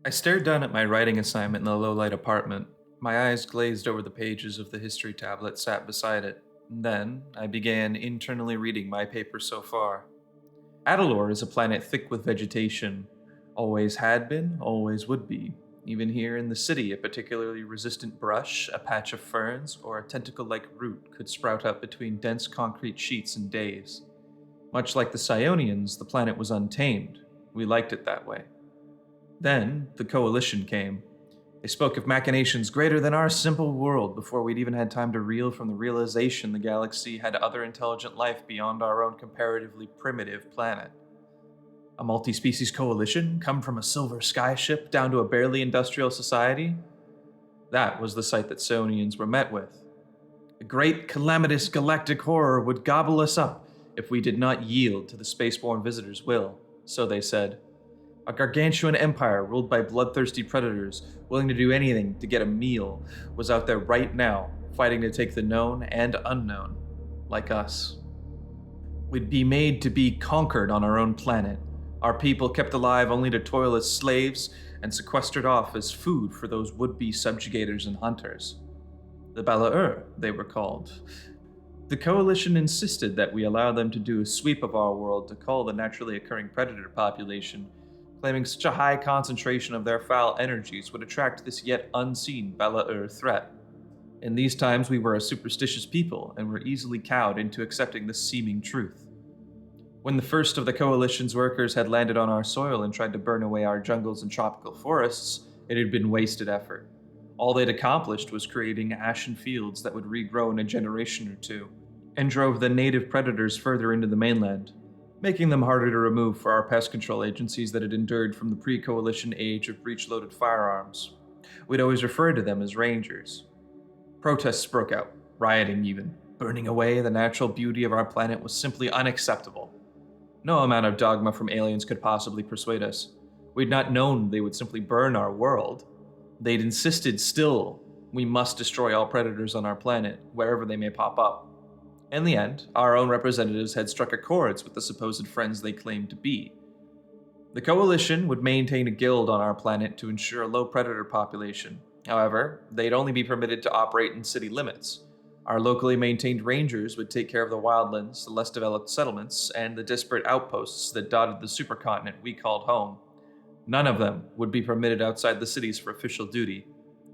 I stared down at my writing assignment in the low-light apartment. My eyes glazed over the pages of the history tablet sat beside it. Then, I began internally reading my paper so far. Atalor is a planet thick with vegetation. Always had been, always would be. Even here in the city, a particularly resistant brush, a patch of ferns, or a tentacle-like root could sprout up between dense concrete sheets in days. Much like the Psionians, the planet was untamed. We liked it that way. Then, the Coalition came. They spoke of machinations greater than our simple world before we'd even had time to reel from the realization the galaxy had other intelligent life beyond our own comparatively primitive planet. A multi-species coalition come from a silver skyship down to a barely industrial society? That was the sight that Psionians were met with. A great calamitous galactic horror would gobble us up if we did not yield to the spaceborne visitors' will, so they said. A gargantuan empire ruled by bloodthirsty predators, willing to do anything to get a meal, was out there right now, fighting to take the known and unknown, like us. We'd be made to be conquered on our own planet, our people kept alive only to toil as slaves, and sequestered off as food for those would-be subjugators and hunters. The Bala'ur, they were called. The Coalition insisted that we allow them to do a sweep of our world to cull the naturally occurring predator population, claiming such a high concentration of their foul energies would attract this yet unseen Bala'ur threat. In these times we were a superstitious people, and were easily cowed into accepting this seeming truth. When the first of the Coalition's workers had landed on our soil and tried to burn away our jungles and tropical forests, it had been wasted effort. All they'd accomplished was creating ashen fields that would regrow in a generation or two, and drove the native predators further into the mainland, making them harder to remove for our pest control agencies that had endured from the pre-Coalition age of breech-loaded firearms. We'd always referred to them as Rangers. Protests broke out, rioting even. Burning away the natural beauty of our planet was simply unacceptable. No amount of dogma from aliens could possibly persuade us. We'd not known they would simply burn our world. They'd insisted still, we must destroy all predators on our planet, wherever they may pop up. In the end, our own representatives had struck accords with the supposed friends they claimed to be. The Coalition would maintain a guild on our planet to ensure a low predator population. However, they'd only be permitted to operate in city limits. Our locally maintained rangers would take care of the wildlands, the less developed settlements, and the disparate outposts that dotted the supercontinent we called home. None of them would be permitted outside the cities for official duty.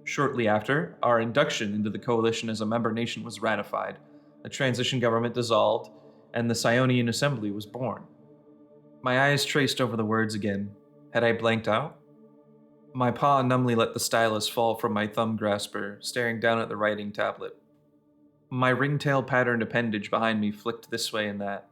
Shortly after, our induction into the Coalition as a member nation was ratified, the transition government dissolved, and the Psionian Assembly was born. My eyes traced over the words again. Had I blanked out? My paw numbly let the stylus fall from my thumb grasper, staring down at the writing tablet. My ringtail-patterned appendage behind me flicked this way and that,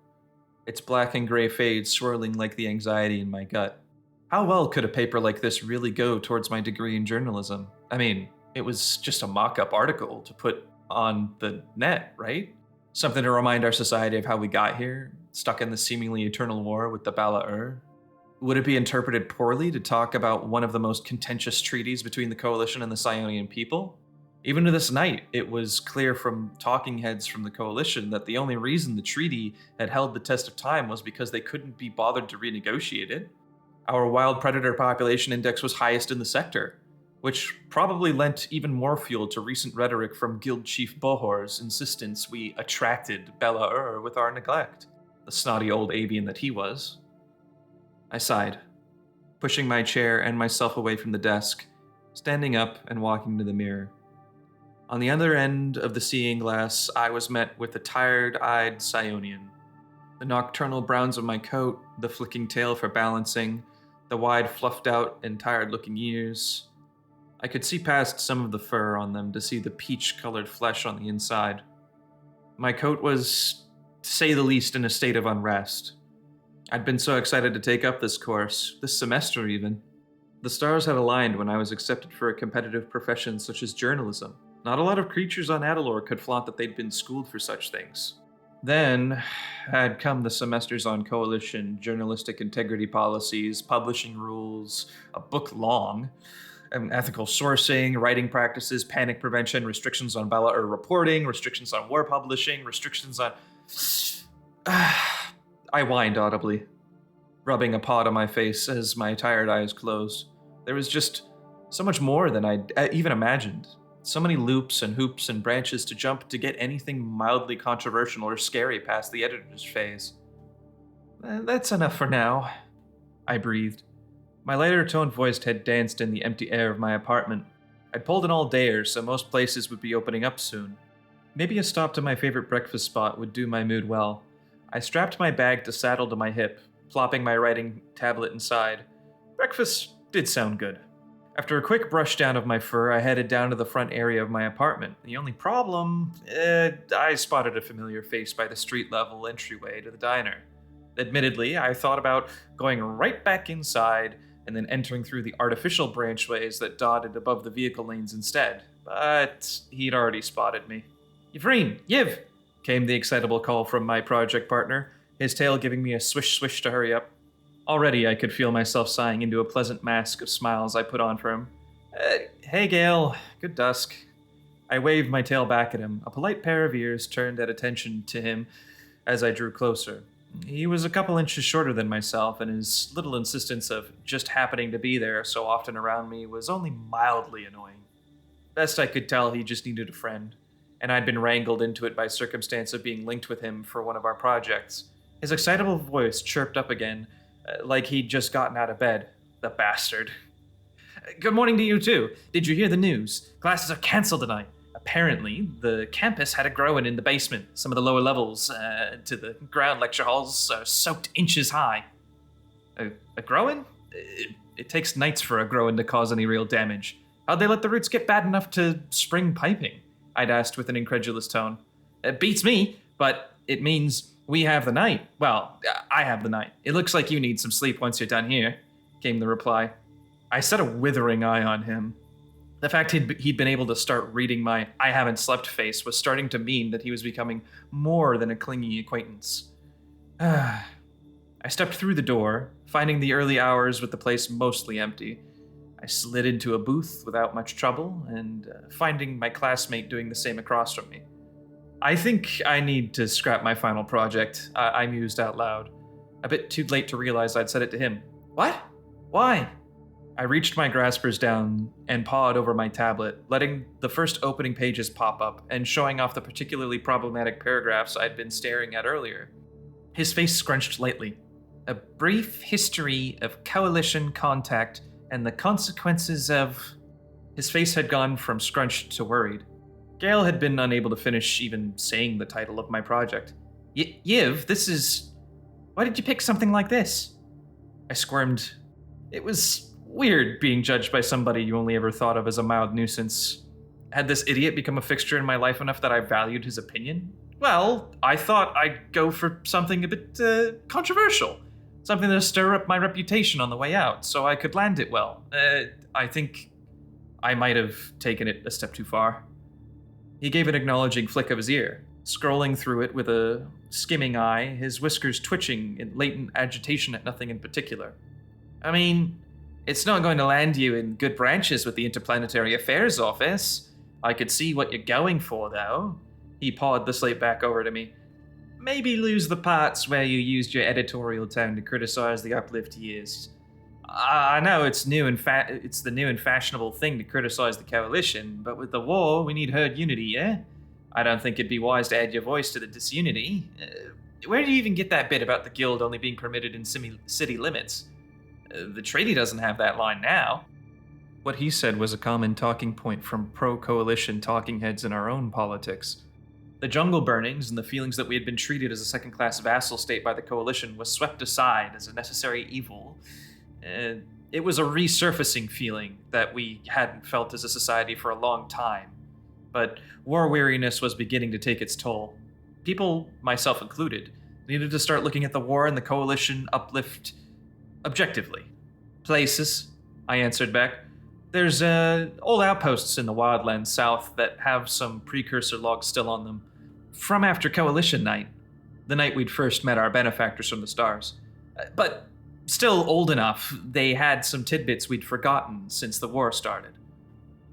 its black and gray fade swirling like the anxiety in my gut. How well could a paper like this really go towards my degree in journalism? I mean, it was just a mock-up article to put on the net, right? Something to remind our society of how we got here, stuck in the seemingly eternal war with the Bala'ur. Would it be interpreted poorly to talk about one of the most contentious treaties between the Coalition and the Psionian people? Even to this night, it was clear from talking heads from the Coalition that the only reason the treaty had held the test of time was because they couldn't be bothered to renegotiate it. Our wild predator population index was highest in the sector, which probably lent even more fuel to recent rhetoric from Guild Chief Bohor's insistence we attracted Bala'ur with our neglect, the snotty old avian that he was. I sighed, pushing my chair and myself away from the desk, standing up and walking to the mirror. On the other end of the seeing glass, I was met with a tired-eyed Psionian. The nocturnal browns of my coat, the flicking tail for balancing, the wide fluffed-out and tired-looking ears. I could see past some of the fur on them to see the peach-colored flesh on the inside. My coat was, to say the least, in a state of unrest. I'd been so excited to take up this course, this semester even. The stars had aligned when I was accepted for a competitive profession such as journalism. Not a lot of creatures on Atalor could flaunt that they'd been schooled for such things. Then had come the semesters on Coalition, journalistic integrity policies, publishing rules, a book long, ethical sourcing, writing practices, panic prevention, restrictions on Bala'ur reporting, restrictions on war publishing, restrictions on... I whined audibly, rubbing a paw to my face as my tired eyes closed. There was just so much more than I'd even imagined. So many loops and hoops and branches to jump to get anything mildly controversial or scary past the editor's phase. That's enough for now, I breathed. My lighter-toned voice had danced in the empty air of my apartment. I'd pulled an all-dayer, so most places would be opening up soon. Maybe a stop to my favorite breakfast spot would do my mood well. I strapped my bag to saddle to my hip, plopping my writing tablet inside. Breakfast did sound good. After a quick brush down of my fur, I headed down to the front area of my apartment. The only problem, I spotted a familiar face by the street-level entryway to the diner. Admittedly, I thought about going right back inside and then entering through the artificial branchways that dotted above the vehicle lanes instead, but he'd already spotted me. "Yvreen, Yiv!" came the excitable call from my project partner, his tail giving me a swish-swish to hurry up. Already I could feel myself sighing into a pleasant mask of smiles I put on for him. "Hey, Gale. Good dusk." I waved my tail back at him, a polite pair of ears turned at attention to him as I drew closer. He was a couple inches shorter than myself, and his little insistence of just happening to be there so often around me was only mildly annoying. Best I could tell, he just needed a friend, and I'd been wrangled into it by circumstance of being linked with him for one of our projects. His excitable voice chirped up again, like he'd just gotten out of bed. The bastard. "Good morning to you, too. Did you hear the news? Classes are canceled tonight. Apparently, the campus had a grow-in in the basement. Some of the lower levels to the ground lecture halls are soaked inches high." A grow-in? It takes nights for a grow-in to cause any real damage. How'd they let the roots get bad enough to spring piping? I'd asked with an incredulous tone. "It beats me, but it means we have the night. Well, I have the night. It looks like you need some sleep once you're done here," came the reply. I set a withering eye on him. The fact he'd been able to start reading my "I haven't slept" face was starting to mean that he was becoming more than a clinging acquaintance. I stepped through the door, finding the early hours with the place mostly empty. I slid into a booth without much trouble, and finding my classmate doing the same across from me. "I think I need to scrap my final project," I mused out loud. A bit too late to realize I'd said it to him. "What? Why?" I reached my graspers down and pawed over my tablet, letting the first opening pages pop up and showing off the particularly problematic paragraphs I'd been staring at earlier. His face scrunched lightly. "A brief history of coalition contact and the consequences of..." His face had gone from scrunched to worried. Gale had been unable to finish even saying the title of my project. Yiv, this is... Why did you pick something like this?" I squirmed. It was weird being judged by somebody you only ever thought of as a mild nuisance. Had this idiot become a fixture in my life enough that I valued his opinion? Well, I thought I'd go for something a bit controversial. Something to stir up my reputation on the way out, so I could land it well. I think I might have taken it a step too far. He gave an acknowledging flick of his ear, scrolling through it with a skimming eye, his whiskers twitching in latent agitation at nothing in particular. "I mean, it's not going to land you in good branches with the Interplanetary Affairs Office. I could see what you're going for, though." He pawed the slate back over to me. "Maybe lose the parts where you used your editorial tone to criticize the uplift years. I know it's it's the new and fashionable thing to criticize the coalition, but with the war, we need herd unity, yeah? I don't think it'd be wise to add your voice to the disunity. Where do you even get that bit about the guild only being permitted in city limits? The treaty doesn't have that line now." What he said was a common talking point from pro-coalition talking heads in our own politics. The jungle burnings and the feelings that we had been treated as a second-class vassal state by the coalition was swept aside as a necessary evil. It was a resurfacing feeling that we hadn't felt as a society for a long time. But war weariness was beginning to take its toll. People, myself included, needed to start looking at the war and the coalition uplift objectively. "Places," I answered back. "There's old outposts in the wildlands south that have some precursor logs still on them. From after Coalition Night, the night we'd first met our benefactors from the stars. But still old enough, they had some tidbits we'd forgotten since the war started."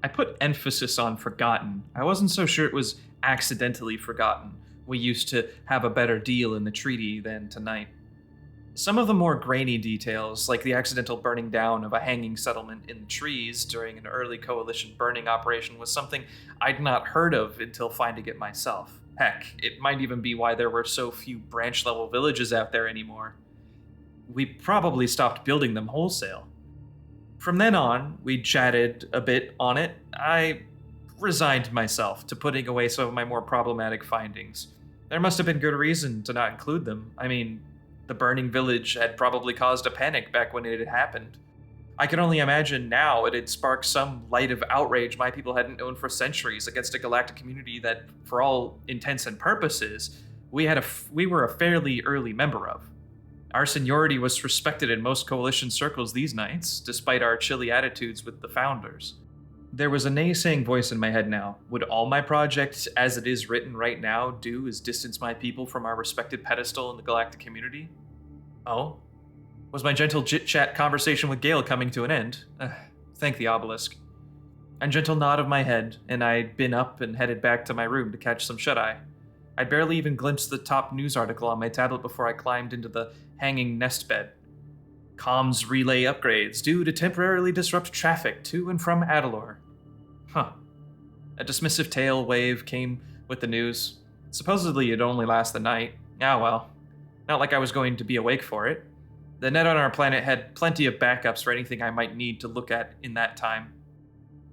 I put emphasis on forgotten. I wasn't so sure it was accidentally forgotten. We used to have a better deal in the treaty than tonight. Some of the more grainy details, like the accidental burning down of a hanging settlement in the trees during an early coalition burning operation, was something I'd not heard of until finding it myself. Heck, it might even be why there were so few branch-level villages out there anymore. We probably stopped building them wholesale. From then on, we chatted a bit on it. I resigned myself to putting away some of my more problematic findings. There must have been good reason to not include them. I mean, the burning village had probably caused a panic back when it had happened. I can only imagine now it had sparked some light of outrage my people hadn't known for centuries against a galactic community that, for all intents and purposes, we were a fairly early member of. Our seniority was respected in most coalition circles these nights, despite our chilly attitudes with the founders. There was a naysaying voice in my head now. Would all my project, as it is written right now, do is distance my people from our respected pedestal in the galactic community? Oh? Was my gentle chit-chat conversation with Gale coming to an end? Thank the obelisk. A gentle nod of my head, and I'd been up and headed back to my room to catch some shut-eye. I'd barely even glimpsed the top news article on my tablet before I climbed into the hanging nest bed. Comms relay upgrades due to temporarily disrupt traffic to and from Atalor. Huh. A dismissive tail wave came with the news. Supposedly it'd only last the night. Ah well. Not like I was going to be awake for it. The net on our planet had plenty of backups for anything I might need to look at in that time.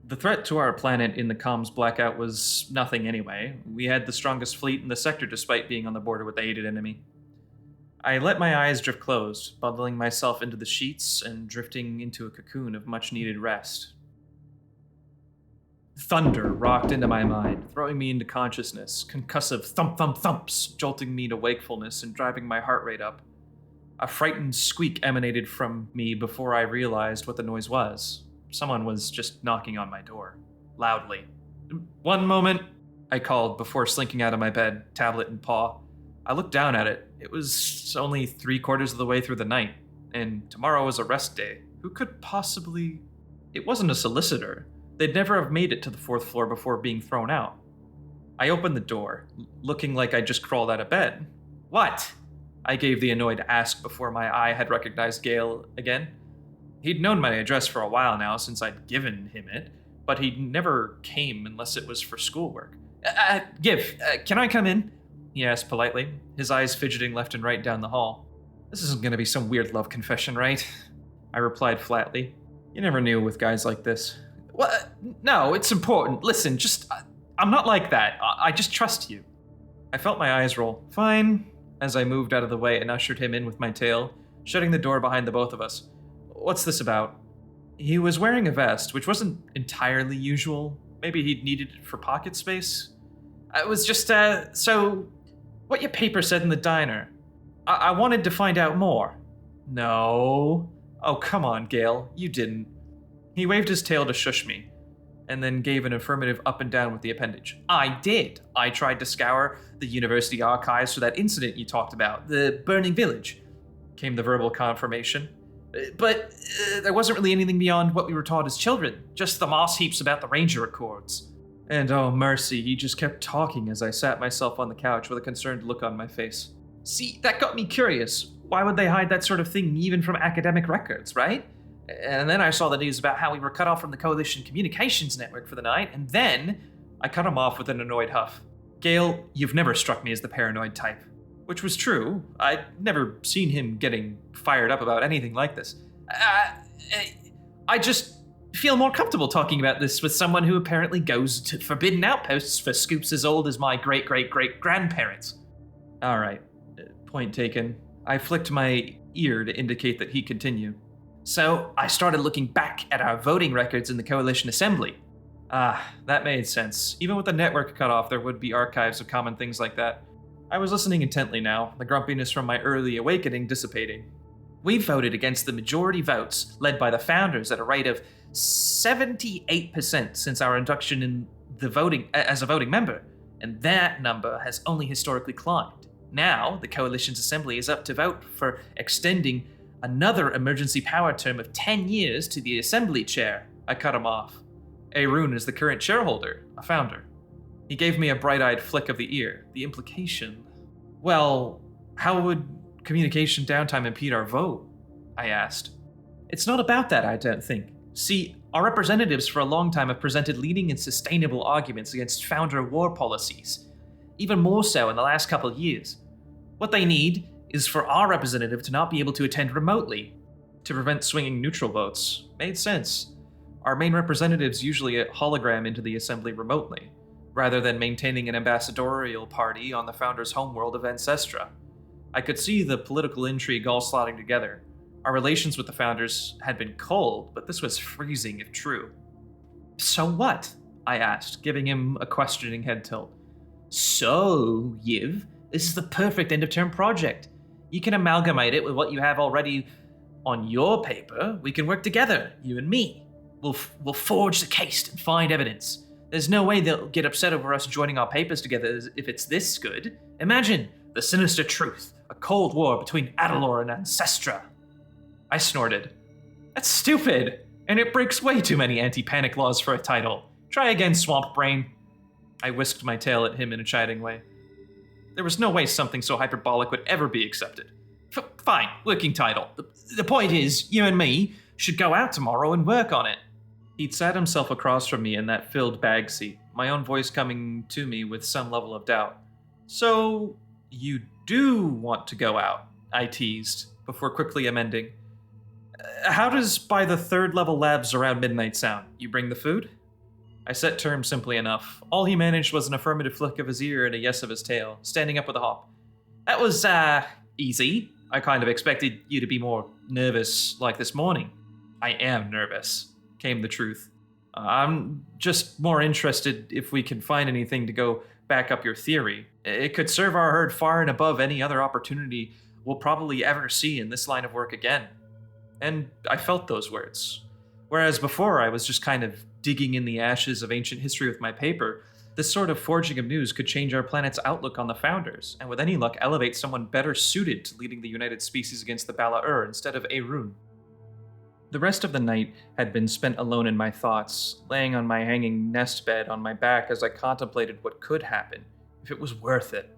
The threat to our planet in the comms blackout was nothing anyway. We had the strongest fleet in the sector despite being on the border with the hated enemy. I let my eyes drift closed, bundling myself into the sheets and drifting into a cocoon of much-needed rest. Thunder rocked into my mind, throwing me into consciousness, concussive thump-thump-thumps jolting me to wakefulness and driving my heart rate up. A frightened squeak emanated from me before I realized what the noise was. Someone was just knocking on my door, loudly. "One moment," I called before slinking out of my bed, tablet in paw. I looked down at it. It was only 3/4 of the way through the night, and tomorrow was a rest day. Who could possibly... It wasn't a solicitor. They'd never have made it to the 4th floor before being thrown out. I opened the door, looking like I'd just crawled out of bed. "What?" I gave the annoyed ask before my eye had recognized Gale again. He'd known my address for a while now since I'd given him it, but he never came unless it was for schoolwork. Can I come in?" he asked politely, his eyes fidgeting left and right down the hall. "This isn't going to be some weird love confession, right?" I replied flatly. You never knew with guys like this. "What? No, it's important. Listen, I'm not like that. I just trust you." I felt my eyes roll. "Fine," as I moved out of the way and ushered him in with my tail, shutting the door behind the both of us. "What's this about?" He was wearing a vest, which wasn't entirely usual. Maybe he'd needed it for pocket space. "It was just, so... what your paper said in the diner. I wanted to find out more." "No." "Oh, come on, Gale. You didn't." He waved his tail to shush me, and then gave an affirmative up and down with the appendage. "I did. I tried to scour the university archives for that incident you talked about, the burning village," came the verbal confirmation. But there wasn't really anything beyond what we were taught as children, just the moss heaps about the Ranger Accords." And oh mercy, he just kept talking as I sat myself on the couch with a concerned look on my face. "See, that got me curious. Why would they hide that sort of thing even from academic records, right? And then I saw the news about how we were cut off from the Coalition Communications Network for the night, and then..." I cut him off with an annoyed huff. "Gale, you've never struck me as the paranoid type." Which was true. I'd never seen him getting fired up about anything like this. I just feel more comfortable talking about this with someone who apparently goes to forbidden outposts for scoops as old as my great-great-great-grandparents." All right, point taken. I flicked my ear to indicate that he continue. "So I started looking back at our voting records in the Coalition Assembly." That made sense. Even with the network cut off, there would be archives of common things like that. I was listening intently now, the grumpiness from my early awakening dissipating. "We voted against the majority votes, led by the founders at a rate of 78% since our induction in the voting as a voting member, and that number has only historically climbed. Now, the Coalition's Assembly is up to vote for extending another emergency power term of 10 years to the Assembly Chair." I cut him off. "Arun is the current shareholder, a founder." He gave me a bright-eyed flick of the ear. The implication... Well, how would communication downtime impede our vote? I asked. It's not about that, I don't think. See, our representatives for a long time have presented leading and sustainable arguments against founder war policies, even more so in the last couple of years. What they need is for our representative to not be able to attend remotely, to prevent swinging neutral votes. Made sense. Our main representatives usually hologram into the assembly remotely, rather than maintaining an ambassadorial party on the founder's homeworld of Ancestra. I could see the political intrigue all slotting together. Our relations with the founders had been cold, but this was freezing if true. So what? I asked, giving him a questioning head tilt. So, Yiv, this is the perfect end-of-term project. You can amalgamate it with what you have already on your paper. We can work together, you and me. We'll forge the case and find evidence. There's no way they'll get upset over us joining our papers together if it's this good. Imagine the sinister truth, a cold war between Atalor and Ancestra. I snorted. That's stupid, and it breaks way too many anti-panic laws for a title. Try again, Swamp Brain. I whisked my tail at him in a chiding way. There was no way something so hyperbolic would ever be accepted. Fine, working title. The point is, you and me should go out tomorrow and work on it. He'd sat himself across from me in that filled bag seat, my own voice coming to me with some level of doubt. So, you do want to go out, I teased, before quickly amending. How does by the third level labs around midnight sound? You bring the food? I set terms simply enough. All he managed was an affirmative flick of his ear and a yes of his tail, standing up with a hop. That was, easy. I kind of expected you to be more nervous like this morning. I am nervous, came the truth. I'm just more interested if we can find anything to go back up your theory. It could serve our herd far and above any other opportunity we'll probably ever see in this line of work again. And I felt those words. Whereas before I was just kind of digging in the ashes of ancient history with my paper, this sort of forging of news could change our planet's outlook on the founders, and with any luck elevate someone better suited to leading the United Species against the Bala-Ur instead of Arun. The rest of the night had been spent alone in my thoughts, laying on my hanging nest bed on my back as I contemplated what could happen, if it was worth it.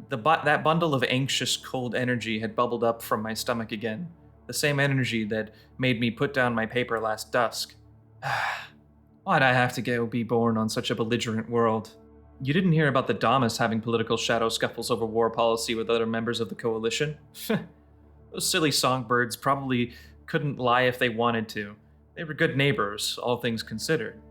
That bundle of anxious, cold energy had bubbled up from my stomach again, the same energy that made me put down my paper last dusk. Why'd I have to go be born on such a belligerent world? You didn't hear about the Damas having political shadow scuffles over war policy with other members of the coalition? Those silly songbirds probably couldn't lie if they wanted to. They were good neighbors, all things considered.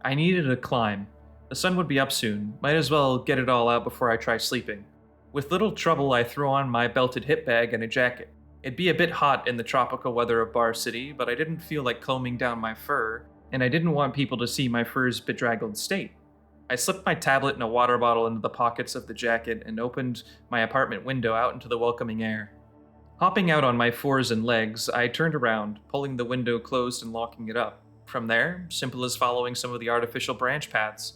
I needed a climb. The sun would be up soon. Might as well get it all out before I try sleeping. With little trouble, I threw on my belted hip bag and a jacket. It'd be a bit hot in the tropical weather of Bar City, but I didn't feel like combing down my fur, and I didn't want people to see my fur's bedraggled state. I slipped my tablet and a water bottle into the pockets of the jacket and opened my apartment window out into the welcoming air. Hopping out on my fours and legs, I turned around, pulling the window closed and locking it up. From there, simple as following some of the artificial branch paths.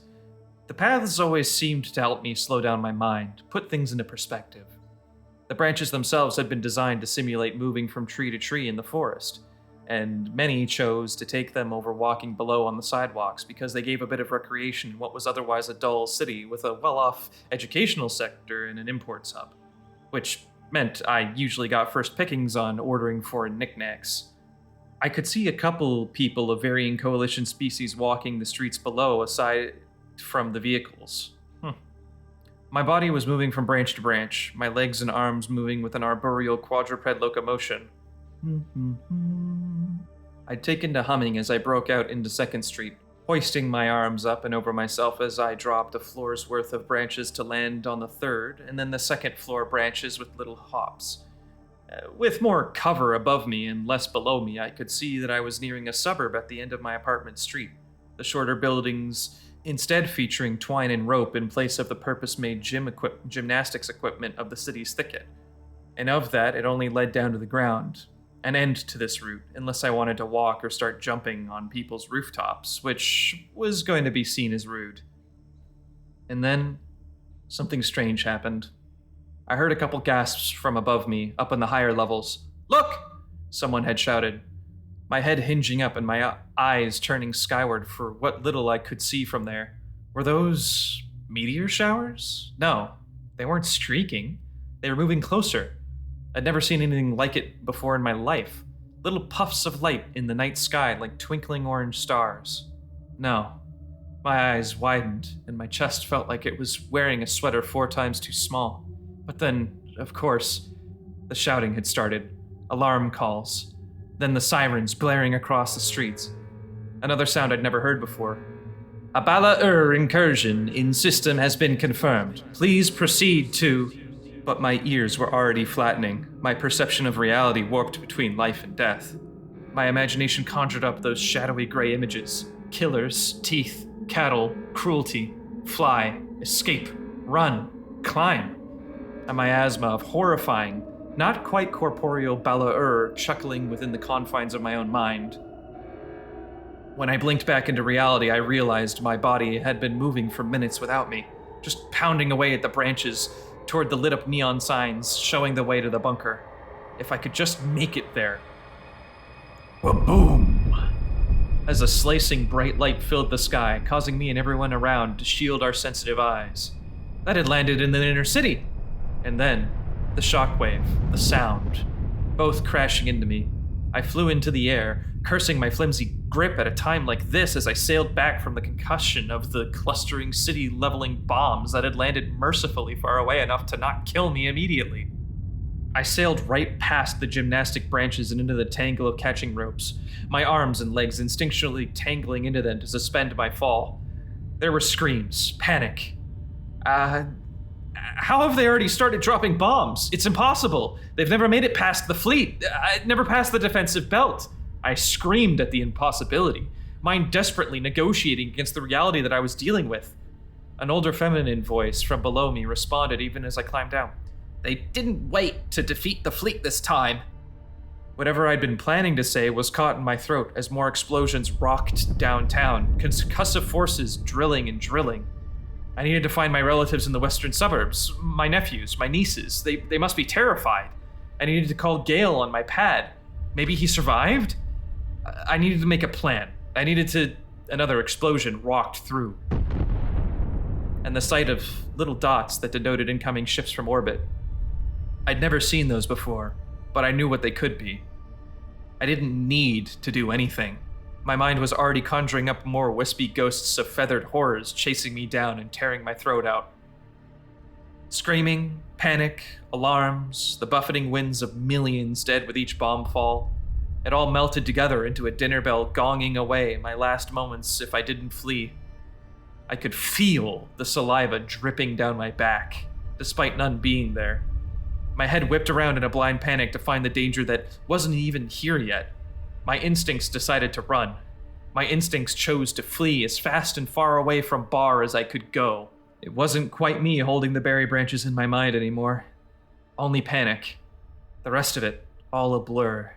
The paths always seemed to help me slow down my mind, put things into perspective. The branches themselves had been designed to simulate moving from tree to tree in the forest, and many chose to take them over walking below on the sidewalks because they gave a bit of recreation in what was otherwise a dull city with a well-off educational sector and an imports hub, which meant I usually got first pickings on ordering foreign knickknacks. I could see a couple people of varying coalition species walking the streets below aside from the vehicles. My body was moving from branch to branch, my legs and arms moving with an arboreal quadruped locomotion. I'd taken to humming as I broke out into 2nd Street, hoisting my arms up and over myself as I dropped a floor's worth of branches to land on the 3rd, and then the 2nd floor branches with little hops. With more cover above me and less below me, I could see that I was nearing a suburb at the end of my apartment street, the shorter buildings instead featuring twine and rope in place of the purpose-made gymnastics equipment of the city's thicket. And of that, it only led down to the ground. An end to this route, unless I wanted to walk or start jumping on people's rooftops, which was going to be seen as rude. And then, something strange happened. I heard a couple gasps from above me, up in the higher levels. "Look!" someone had shouted. My head hinging up and my eyes turning skyward for what little I could see from there. Were those meteor showers? No, they weren't streaking. They were moving closer. I'd never seen anything like it before in my life. Little puffs of light in the night sky like twinkling orange stars. No. My eyes widened, and my chest felt like it was wearing a sweater 4 times too small. But then, of course, the shouting had started. Alarm calls. Then the sirens blaring across the streets. Another sound I'd never heard before. A Atalor incursion in system has been confirmed. Please proceed to... But my ears were already flattening, my perception of reality warped between life and death. My imagination conjured up those shadowy gray images. Killers, teeth, cattle, cruelty, fly, escape, run, climb. A miasma of horrifying, not quite corporeal Atalor chuckling within the confines of my own mind. When I blinked back into reality, I realized my body had been moving for minutes without me, just pounding away at the branches toward the lit-up neon signs showing the way to the bunker. If I could just make it there. Boom! As a slicing bright light filled the sky, causing me and everyone around to shield our sensitive eyes. That had landed in the inner city. And then, the shockwave, the sound, both crashing into me. I flew into the air, cursing my flimsy grip at a time like this as I sailed back from the concussion of the clustering city-leveling bombs that had landed mercifully far away enough to not kill me immediately. I sailed right past the gymnastic branches and into the tangle of catching ropes, my arms and legs instinctually tangling into them to suspend my fall. There were screams, panic. How have they already started dropping bombs? It's impossible. They've never made it past the fleet. Never past the defensive belt. I screamed at the impossibility, mind desperately negotiating against the reality that I was dealing with. An older feminine voice from below me responded even as I climbed down. They didn't wait to defeat the fleet this time. Whatever I'd been planning to say was caught in my throat as more explosions rocked downtown, concussive forces drilling and drilling. I needed to find my relatives in the western suburbs, my nephews, my nieces. They must be terrified. I needed to call Gale on my pad. Maybe he survived? I needed to make a plan. Another explosion rocked through. And the sight of little dots that denoted incoming ships from orbit. I'd never seen those before, but I knew what they could be. I didn't need to do anything. My mind was already conjuring up more wispy ghosts of feathered horrors chasing me down and tearing my throat out. Screaming, panic, alarms, the buffeting winds of millions dead with each bomb fall. It all melted together into a dinner bell gonging away my last moments if I didn't flee. I could feel the saliva dripping down my back, despite none being there. My head whipped around in a blind panic to find the danger that wasn't even here yet. My instincts decided to run. My instincts chose to flee as fast and far away from Bar as I could go. It wasn't quite me holding the berry branches in my mind anymore. Only panic. The rest of it, all a blur.